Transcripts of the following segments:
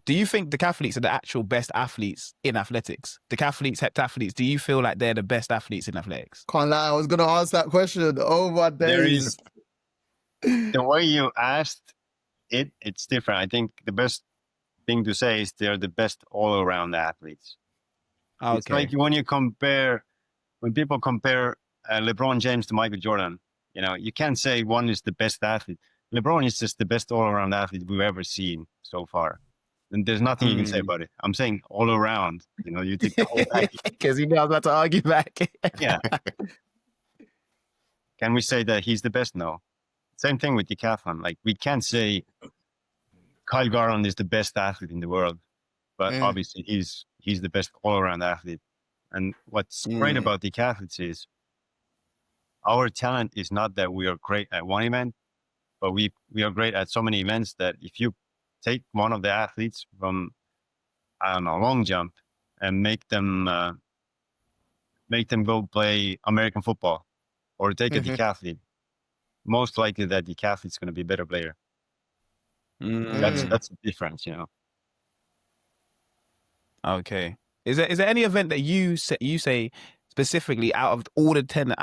Do you think decathletes are the actual best athletes in athletics? Decathletes, heptathletes, do you feel like they're the best athletes in athletics? Can't lie, I was gonna ask that question. Oh my There days. is the way you asked it, it's different. I think the best thing to say is they're the best all around athletes. Okay. It's like when people compare LeBron James to Michael Jordan, you can't say one is the best athlete. LeBron is just the best all around athlete we've ever seen so far. And there's nothing you can say about it. I'm saying all around, you take the whole package. Because I was about to argue back. Yeah. Can we say that he's the best? No. Same thing with decathlon. Like, we can't say Kyle Garland is the best athlete in the world, but obviously he's the best all-around athlete. And what's great about decathletes is our talent is not that we are great at one event, but we are great at so many events that if you take one of the athletes from, I don't know, long jump and make them go play American football, or take a decathlete, most likely that decathlete's going to be a better player. That's the difference, Okay. Is there any event that you say specifically out of all the 10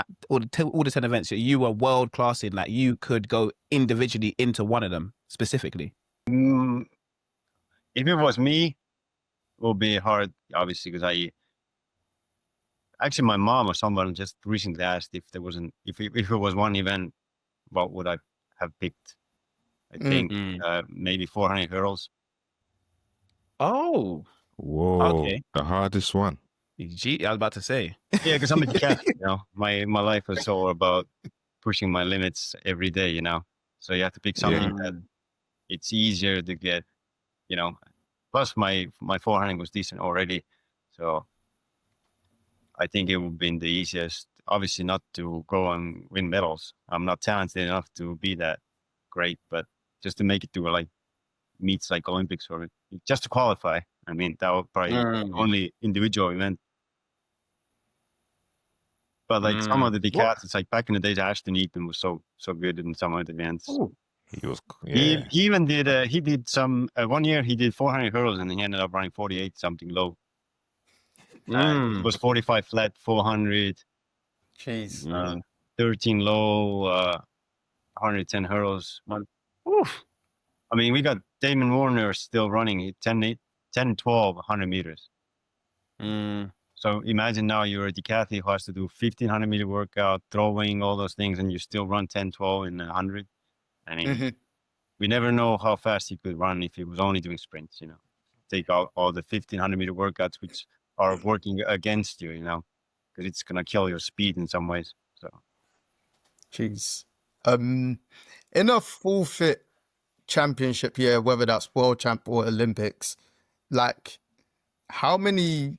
events that you are world class in, like you could go individually into one of them specifically? If it was me, it would be hard, obviously, because actually my mom or someone just recently asked if it was one event, what would I have picked? I think maybe 400 hurdles. Oh, whoa! Okay. The hardest one. Gee, I was about to say. Yeah, because I'm a decathlete. My life is all about pushing my limits every day. So you have to pick something that it's easier to get. Plus my 400 was decent already, so I think it would be the easiest. Obviously, not to go and win medals. I'm not talented enough to be that great, but just to make it to like meets like Olympics or just to qualify. I mean, that would probably be the only individual event. But like some of the decathletes, like back in the days, Ashton Eaton was so good in some of the events. Ooh. He was. He even did. He did some 1 year. He did 400 hurdles, and he ended up running 48 something low. It was 45 flat, 400. Jeez. 13 low, 110 hurdles. Oof. I mean, we got Damon Warner still running 10, 12, 100 meters. So imagine now you're a decathlete who has to do 1,500 meter workout, throwing, all those things, and you still run 10, 12 in 100. I mean, we never know how fast he could run if he was only doing sprints, Take out all the 1,500 meter workouts, which are working against you, because it's going to kill your speed in some ways. So, Jeez. In a full fit championship year, whether that's world champ or Olympics, like how many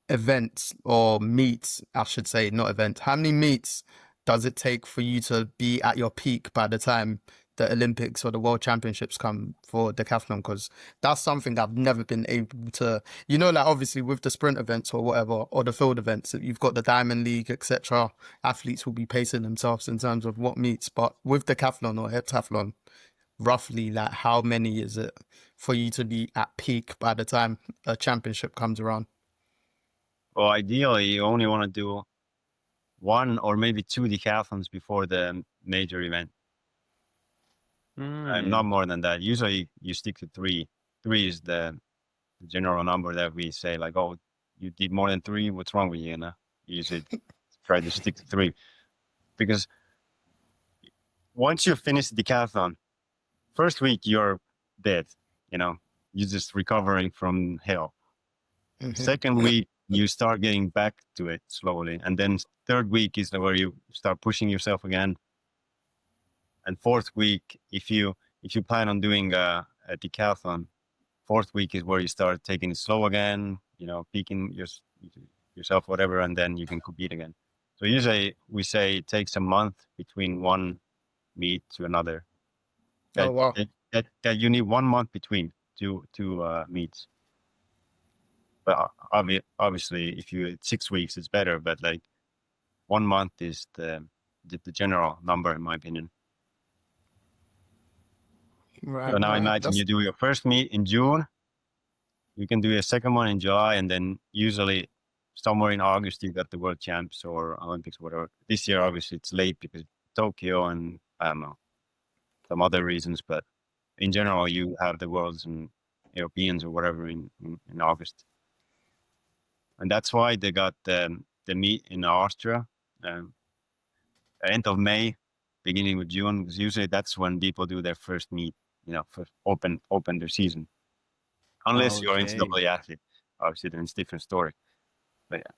events or meets, I should say, not events, how many meets does it take for you to be at your peak by the time the Olympics or the World Championships come for decathlon? Because that's something I've never been able to, like obviously with the sprint events or whatever, or the field events, you've got the Diamond League, etc. Athletes will be pacing themselves in terms of what meets, but with decathlon or heptathlon, roughly like how many is it for you to be at peak by the time a championship comes around? Well, ideally, you only want to do 1 or maybe 2 decathlons before the major event. Not more than that. Usually you stick to 3. 3 is the general number that we say, like, oh, you did more than 3. What's wrong with you? You usually try to stick to 3. Because once you finish the decathlon, first week you're dead. You're just recovering from hell. Second week, you start getting back to it slowly. And then third week is where you start pushing yourself again. And fourth week, if you plan on doing a decathlon, fourth week is where you start taking it slow again, peaking yourself, whatever, and then you can compete again. So usually we say it takes a month between one meet to another. Oh, wow. That you need 1 month between two meets. But obviously, if you 6 weeks, it's better. But like 1 month is the general number, in my opinion. Right. So now right. imagine That's- you do your first meet in June, you can do your second one in July, and then usually somewhere in August you got the World Champs or Olympics, whatever. This year, obviously, it's late because Tokyo and I don't know some other reasons, but in general, you have the Worlds and Europeans or whatever in August, and that's why they got the meet in Austria, end of May, beginning of June, because usually that's when people do their first meet, first open their season. Unless you're an Okay. NCAA athlete, obviously then it's a different story. But yeah.